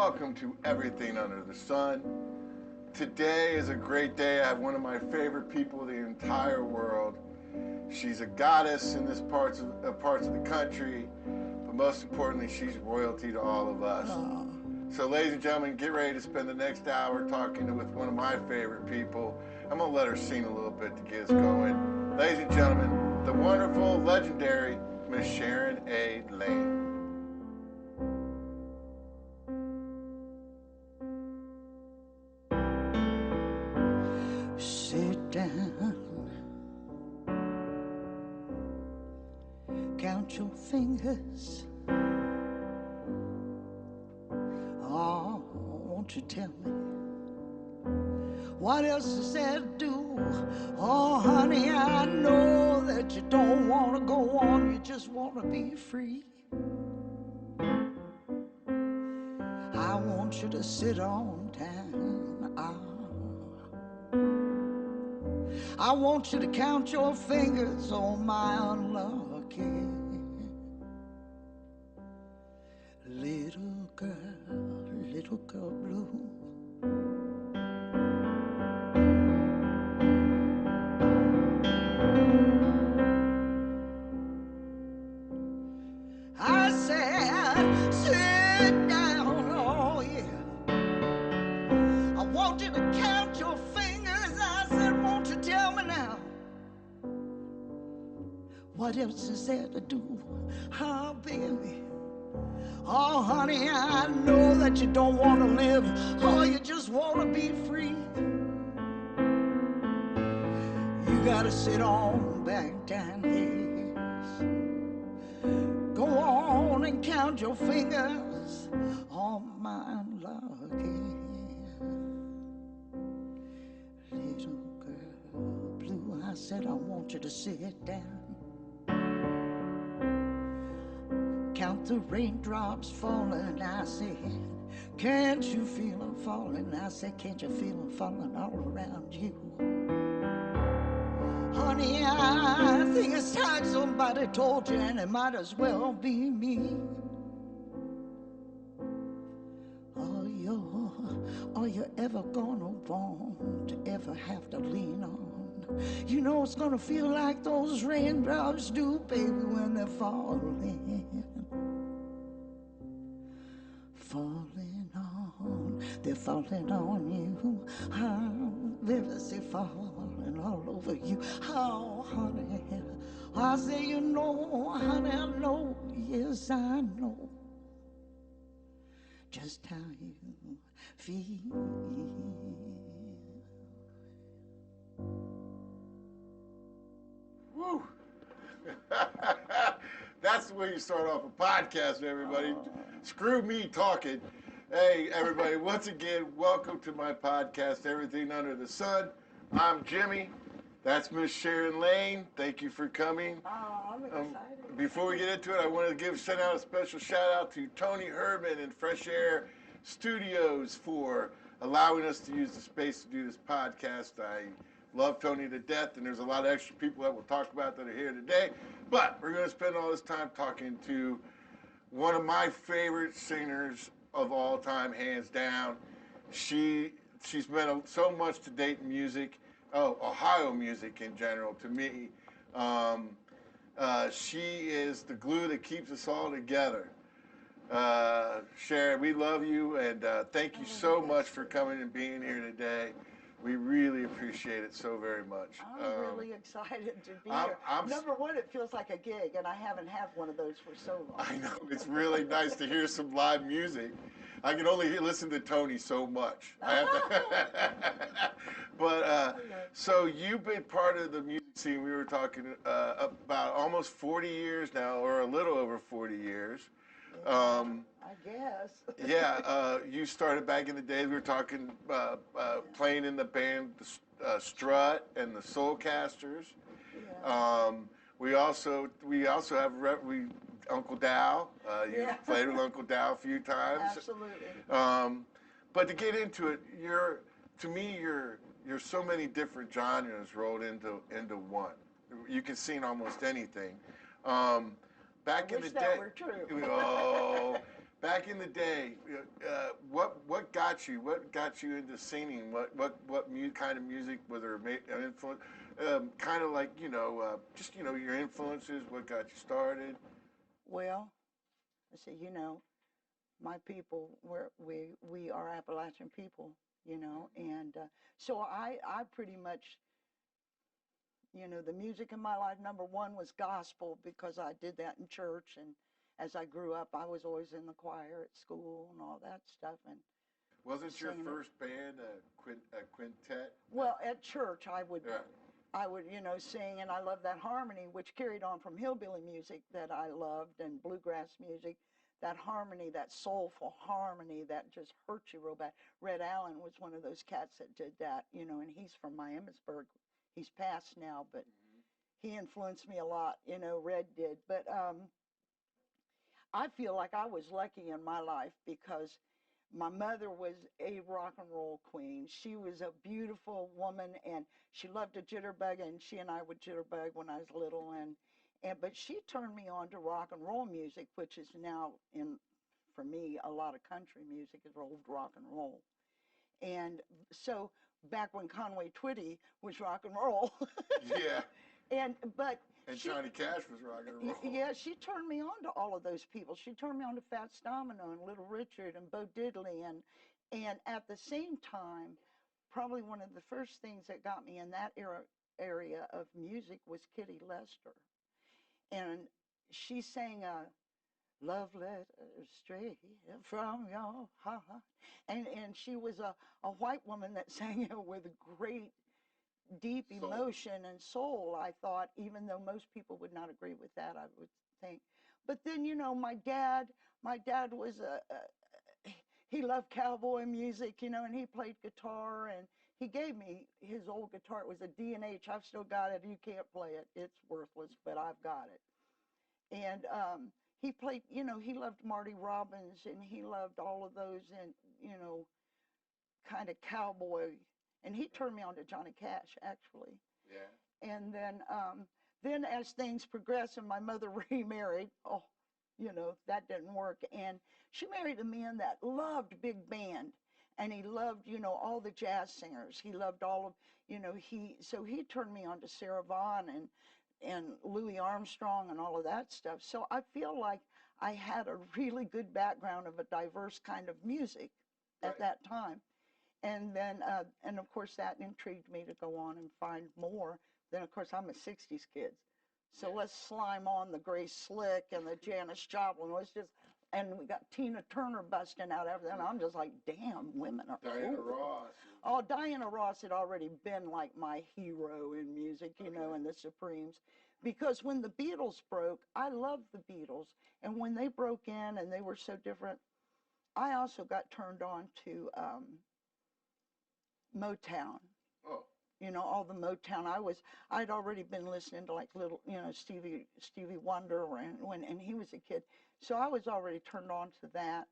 welcome to Everything Under the Sun. Today is a great day. I have one of my favorite people in the entire world. She's a goddess in this parts of the country, but most importantly, she's royalty to all of us. So ladies and gentlemen, get ready to spend the next hour talking with one of my favorite people. I'm going to let her sing a little bit to get us going. Ladies and gentlemen, the wonderful, legendary Miss Sharon A. Lane. Sit down, count your fingers. Oh, won't you tell me what else is there to do? Oh, honey, I know that you don't want to go on, you just want to be free. I want you to sit on down. I want you to count your fingers on my unlucky little girl blue. I said, sit down, oh yeah. I want you to count your fingers. I said, won't you tell me now? What else is there to do? Oh, baby. Oh, honey, I know that you don't want to live. Oh, you just want to be free. You gotta sit on back down here. Go on and count your fingers on my unlucky little girl blue. I said, I want you to sit down. Count the raindrops falling. I said, can't you feel them falling? I said, can't you feel them falling all around you? Honey, I think it's time somebody told you, and it might as well be me. Are you ever gonna want to ever have to lean on? You know it's gonna feel like those raindrops do, baby, when they're falling. They're falling on you. How they're falling all over you. Oh, honey, I say, you know, honey, I know, yes, I know just how you feel. Woo! That's the way you start off a podcast, everybody. Screw me talking. Hey, everybody, once again, welcome to my podcast, Everything Under the Sun. I'm Jimmy. That's Miss Sharon Lane. Thank you for coming. Oh, I'm excited. Before we get into it, I want to send out a special shout out to Tony Herman and Fresh Air Studios for allowing us to use the space to do this podcast. I love Tony to death, and there's a lot of extra people that we'll talk about that are here today. But we're going to spend all this time talking to one of my favorite singers of all time, hands down. She's meant so much to Dayton music, Ohio music in general to me. She is the glue that keeps us all together. Sharon, we love you, and thank you so much for coming and being here today. We really appreciate it so very much. I'm really excited to be here. Number one, it feels like a gig, and I haven't had one of those for so long. I know, it's really nice to hear some live music. I can only listen to Tony so much. But so you've been part of the music scene. We were talking about almost 40 years now, or a little over 40 years. I guess. Yeah, you started back in the day. We were talking playing in the band Strut and the Soulcasters. Yeah. We also have Uncle Dow. You've played with Uncle Dow a few times. Absolutely. But to get into it, you're so many different genres rolled into one. You can sing almost anything. Back in the day, that were true. back in the day, what got you? What got you into singing? Kind of music? Was there an influence? Kind of like just your influences. What got you started? Well, I said, my people, we are Appalachian people, and so I pretty much, the music in my life, number one was gospel, because I did that in church, and as I grew up, I was always in the choir at school and all that stuff. And wasn't your first band a quintet? Well, at church I would, yeah. sing, and I loved that harmony, which carried on from hillbilly music that I loved, and bluegrass music. That harmony, that soulful harmony that just hurt you real bad. Red Allen was one of those cats that did that, and he's from Miamisburg. He's passed now, but he influenced me a lot, Red did. But I feel like I was lucky in my life, because my mother was a rock and roll queen. She was a beautiful woman, and she loved to jitterbug, and she and I would jitterbug when I was little, but she turned me on to rock and roll music, which is now, for me, a lot of country music is old rock and roll. And so back when Conway Twitty was rock and roll. Yeah. And Johnny Cash was rock and roll. Yeah, she turned me on to all of those people. She turned me on to Fats Domino and Little Richard and Bo Diddley, and at the same time, probably one of the first things that got me in that area of music was Kitty Lester. And she sang a love letter straight from your heart. And she was a white woman that sang it with great, deep emotion and soul, I thought, even though most people would not agree with that, I would think. But then, my dad was he loved cowboy music, and he played guitar, and he gave me his old guitar. It was a D&H. I've still got it. You can't play it. It's worthless, but I've got it. And he played, he loved Marty Robbins, and he loved all of those, and, kind of cowboy. And he turned me on to Johnny Cash, actually. Yeah. And then as things progressed and my mother remarried, that didn't work. And she married a man that loved big band, and he loved, all the jazz singers. He loved all of, so he turned me on to Sarah Vaughan and Louis Armstrong and all of that stuff. So I feel like I had a really good background of a diverse kind of music at that time. And then, and of course, that intrigued me to go on and find more. Then, of course, I'm a 60s kid. So let's slime on the Grace Slick and the Janis Joplin. And we got Tina Turner busting out everything. I'm just like, damn, women are Diana cool. Ross. Oh, Diana Ross had already been like my hero in music, and the Supremes. Because when the Beatles broke, I loved the Beatles. And when they broke in and they were so different, I also got turned on to Motown. Oh. All the Motown. I'd already been listening to like little, Stevie Wonder and he was a kid. So I was already turned on to that,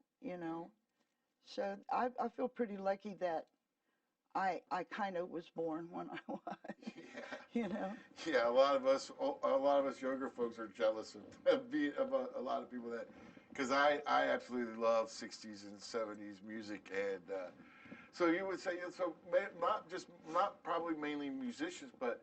So I feel pretty lucky that I kind of was born when I was. Yeah. Yeah, a lot of us younger folks are jealous of a lot of people that, because I absolutely love 60s and 70s music. And so you would say, not probably mainly musicians, but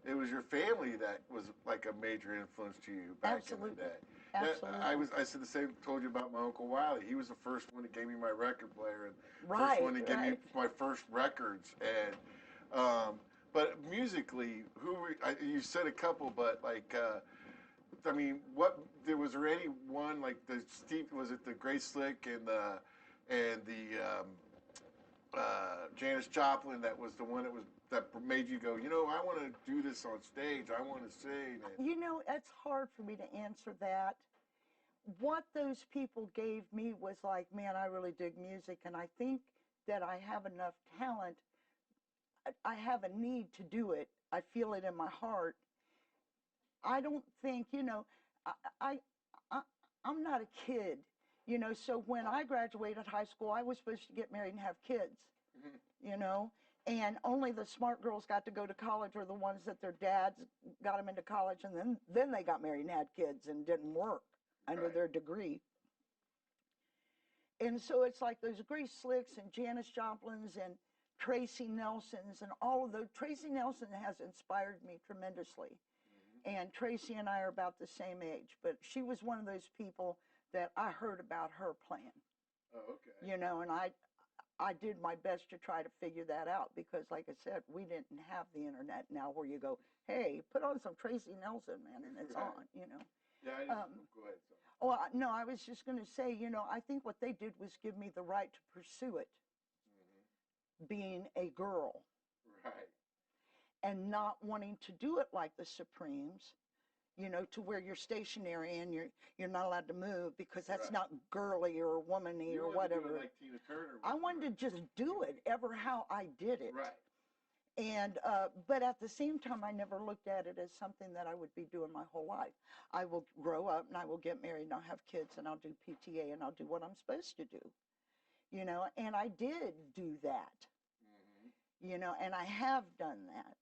it was your family that was like a major influence to you back in the day. Absolutely. I said the same, told you about my Uncle Wiley. He was the first one that gave me my record player, and right, first one to give me my first records. And but musically, you said a couple, but like I mean, was there any one like was it the Grace Slick and the Janis Joplin that was the one that made you go, I want to do this on stage. I want to sing. It's hard for me to answer that. What those people gave me was like, man, I really dig music, and I think that I have enough talent. I have a need to do it. I feel it in my heart. I don't think, I'm not a kid, so when I graduated high school, I was supposed to get married and have kids, and only the smart girls got to go to college, or the ones that their dads got them into college, and then they got married and had kids and didn't work under their degree. And so it's like those Grace Slicks and Janis Joplins and Tracy Nelsons and all of those. Tracy Nelson has inspired me tremendously. And Tracy and I are about the same age, but she was one of those people that I heard about her playing. Oh, okay. You know, and I did my best to try to figure that out because, like I said, we didn't have the internet now where you go, hey, put on some Tracy Nelson, man, and it's on, you know. Yeah, I just, go ahead. Sorry. Well, no, I was just going to say, you know, I think what they did was give me the right to pursue it, being a girl. Right. And not wanting to do it like the Supremes, you know, to where you're stationary and you're not allowed to move because that's not girly or womany or whatever. To do it like Tina Turner. I wanted to just do it ever how I did it. Right. And but at the same time, I never looked at it as something that I would be doing my whole life. I will grow up and I will get married and I'll have kids and I'll do PTA and I'll do what I'm supposed to do, you know. And I did do that, you know, and I have done that.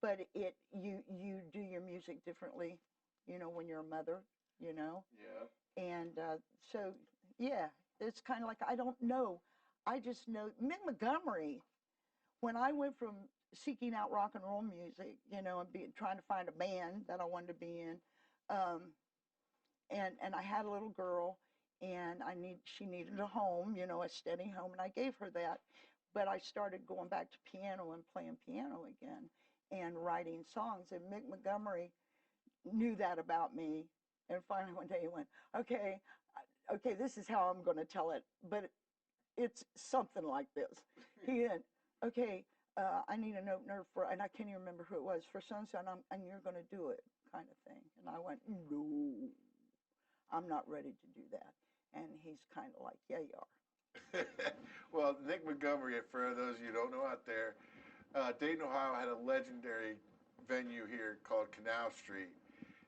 But you do your music differently, you know, when you're a mother, you know. Yeah. And so, yeah, it's kind of like, I don't know. I just know Mick Montgomery, when I went from seeking out rock and roll music, you know, and trying to find a band that I wanted to be in, and I had a little girl, and she needed a home, you know, a steady home, and I gave her that. But I started going back to piano and playing piano again and writing songs. And Mick Montgomery knew that about me. And finally one day he went, okay, this is how I'm going to tell it, but it's something like this. He went, okay, I need an opener for, and I can't even remember who it was, for Sunshine, and you're going to do it, kind of thing. And I went, no, I'm not ready to do that. And he's kind of like, yeah, you are. Well, Nick Montgomery, for those of you who don't know out there, Dayton, Ohio had a legendary venue here called Canal Street,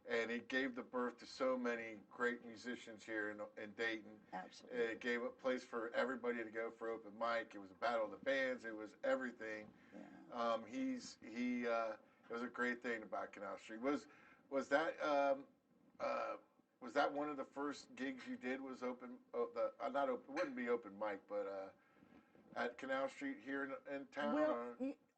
and it gave the birth to so many great musicians here in Dayton. Absolutely. It gave a place for everybody to go for open mic. It was a battle of the bands. It was everything. Yeah. It was a great thing about Canal Street. Was that one of the first gigs you did? Was open? Not open. It wouldn't be open mic, but at Canal Street here in town. Well,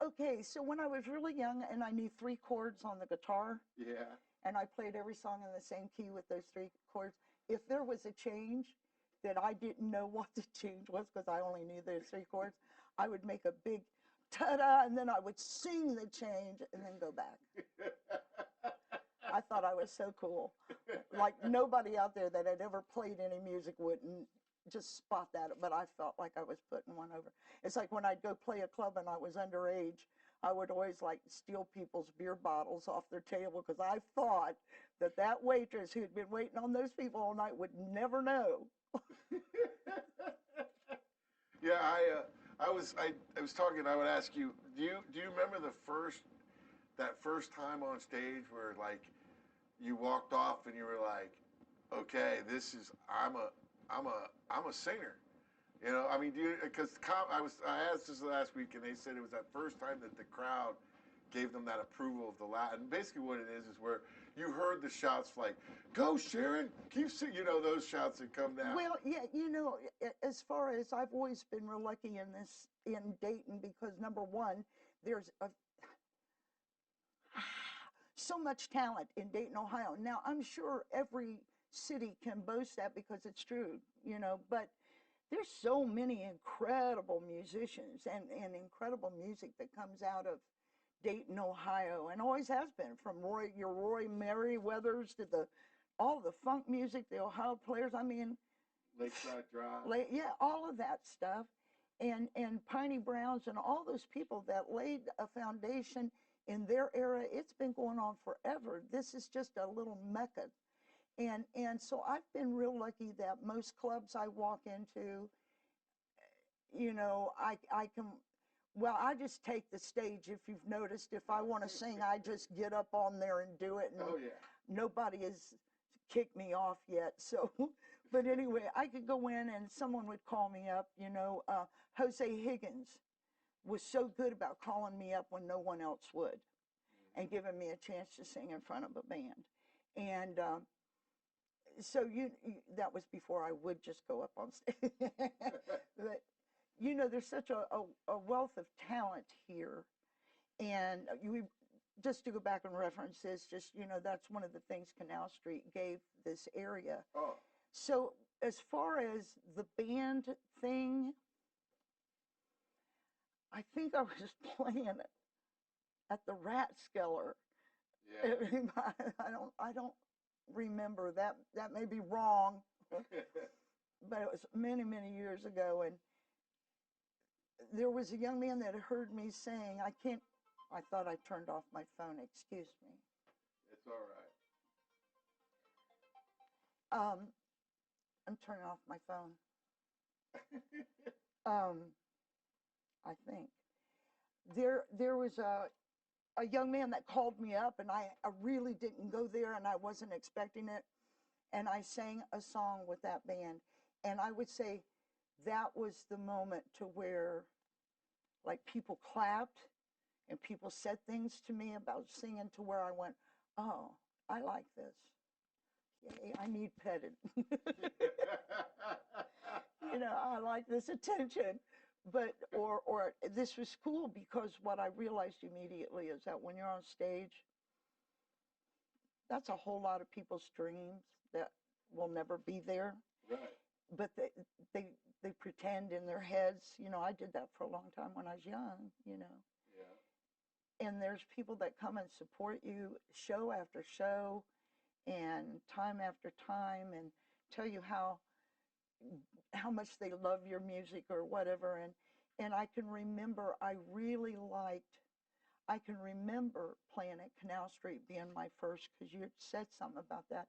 okay. So when I was really young and I knew 3 chords on the guitar. Yeah. And I played every song in the same key with those 3 chords. If there was a change that I didn't know what the change was because I only knew those 3 chords, I would make a big ta-da, and then I would sing the change and then go back. I thought I was so cool. Like nobody out there that had ever played any music wouldn't just spot that, but I felt like I was putting one over. It's like when I'd go play a club and I was underage, I would always like steal people's beer bottles off their table because I thought that waitress who'd been waiting on those people all night would never know. Yeah, I was talking. I would ask you, do you remember that first time on stage where like you walked off and you were like, okay, I'm a singer. You know, I mean, because I asked this last week, and they said it was that first time that the crowd gave them that approval of the Latin. Basically, what it is where you heard the shouts like, "Go, Sharon, keep singing." You know, those shouts that come down. Well, yeah, you know, as far as I've always been real lucky in Dayton because number one, there's so much talent in Dayton, Ohio. Now, I'm sure every city can boast that because it's true, you know, but there's so many incredible musicians and incredible music that comes out of Dayton, Ohio, and always has been, from Roy Merriweathers to all the funk music, the Ohio Players. I mean, Lakeside Drive. Yeah, all of that stuff, and Piney Browns and all those people that laid a foundation in their era. It's been going on forever. This is just a little mecca. And so I've been real lucky that most clubs I walk into, you know, I can, well, I just take the stage. If you've noticed, if I want to sing, I just get up on there and do it. And oh, yeah. Nobody has kicked me off yet. So, but anyway, I could go in and someone would call me up, you know. Jose Higgins was so good about calling me up when no one else would and giving me a chance to sing in front of a band. And so that was before I would just go up on stage. But, you know, there's such a wealth of talent here. And just to go back and reference this, just, you know, that's one of the things Canal Street gave this area. Oh. So as far as the band thing, I think I was playing at the Rathskeller. Yeah. I don't remember that. That may be wrong, but it was many, many years ago. And there was a young man that heard me saying, I thought I turned off my phone. Excuse me. It's all right. I'm turning off my phone. I think there was a young man that called me up, and I really didn't go there, and I wasn't expecting it. And I sang a song with that band. And I would say that was the moment to where, like, people clapped and people said things to me about singing, to where I went, oh, I like this. Yay, I need petted. You know, I like this attention. But, or this was cool, because what I realized immediately is that when you're on stage, that's a whole lot of people's dreams that will never be there. Right. But they pretend in their heads. You know, I did that for a long time when I was young, you know. Yeah. And there's people that come and support you show after show and time after time, and tell you how much they love your music or whatever. And I can remember I can remember playing at Canal Street being my first, because you had said something about that,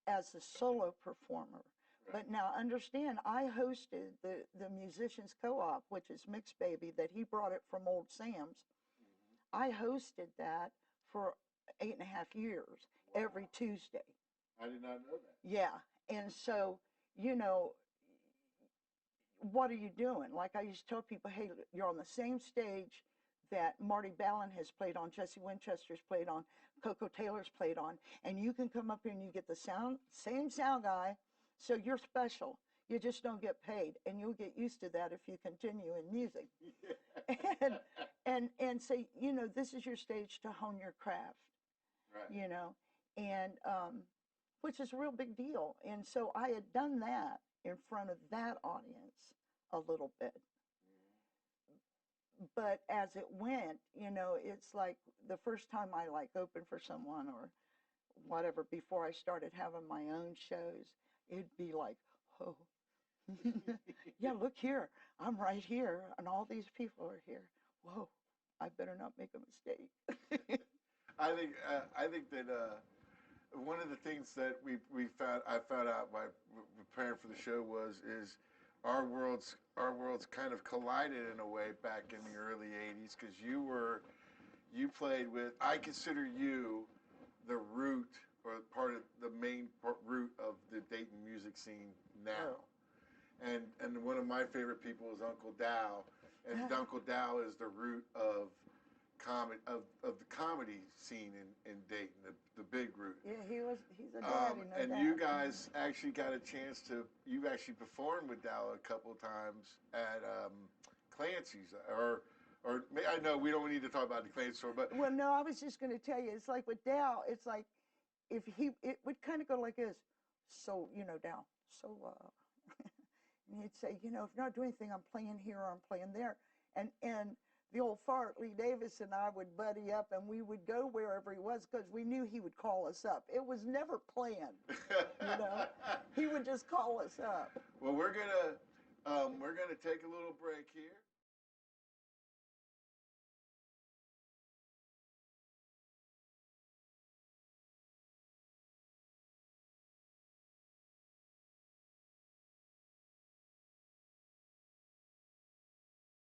as a solo performer. Right. But now understand, I hosted the Musicians Co-op, which is Mix Baby, that he brought it from Old Sam's. Mm-hmm. I hosted that for 8.5 years, wow, every Tuesday. I did not know that. Yeah. And so, you know, what are you doing? Like, I used to tell people, hey, you're on the same stage that Marty Ballin has played on, Jesse Winchester's played on, Coco Taylor's played on, and you can come up here and you get the same sound guy, so you're special. You just don't get paid, and you'll get used to that if you continue in music. And say, you know, this is your stage to hone your craft. Right. You know, and which is a real big deal. And so I had done that in front of that audience a little bit. But as it went, you know, it's like the first time I like opened for someone or whatever, before I started having my own shows, it'd be like, oh, yeah, look here, I'm right here, and all these people are here. Whoa, I better not make a mistake. I think that one of the things that I found out by preparing for the show is our worlds kind of collided in a way back in the early 80s, because you played with, I consider you the root, or part of the main root of the Dayton music scene now. Oh. And one of my favorite people is Uncle Dow, and Uncle Dow is the root of the comedy scene in Dayton, the big root. Yeah, he's a daddy, no and doubt. you guys actually got a chance you actually performed with Dow a couple of times at Clancy's, or I know we don't need to talk about the Clancy store, but. Well, no, I was just going to tell you, it's like with Dow, it's like, it would kind of go like this. So, you know, Dow, so, and he'd say, you know, if you're not doing anything, I'm playing here or I'm playing there. And the old fart, Lee Davis, and I would buddy up, and we would go wherever he was, because we knew he would call us up. It was never planned, you know. He would just call us up. Well, we're gonna take a little break here.